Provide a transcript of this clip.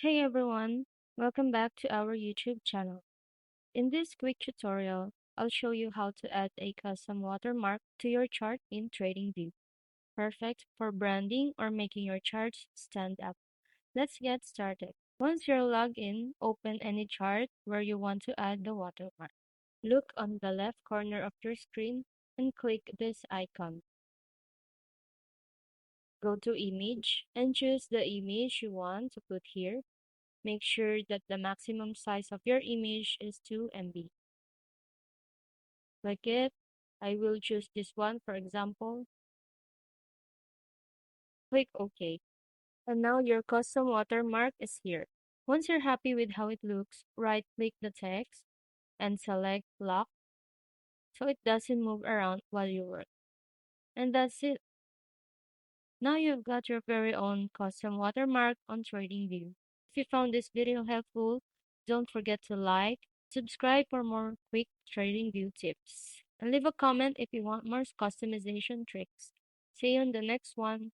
Hey everyone, welcome back to our YouTube channel. In this quick tutorial, I'll show you how to add a custom watermark to your chart in TradingView. Perfect for branding or making your charts stand out. Let's get started. Once you're logged in, open any chart where you want to add the watermark. Look on the left corner of your screen and click this icon. Go to Image and choose the image you want to put here. Make sure that the maximum size of your image is 2 MB. Click it. I will choose this one for example. Click OK. And now your custom watermark is here. Once you're happy with how it looks, right-click the text and select Lock so it doesn't move around while you work. And that's it. Now you've got your very own custom watermark on TradingView. If you found this video helpful, don't forget to like, subscribe for more quick TradingView tips, and leave a comment if you want more customization tricks. See you on the next one.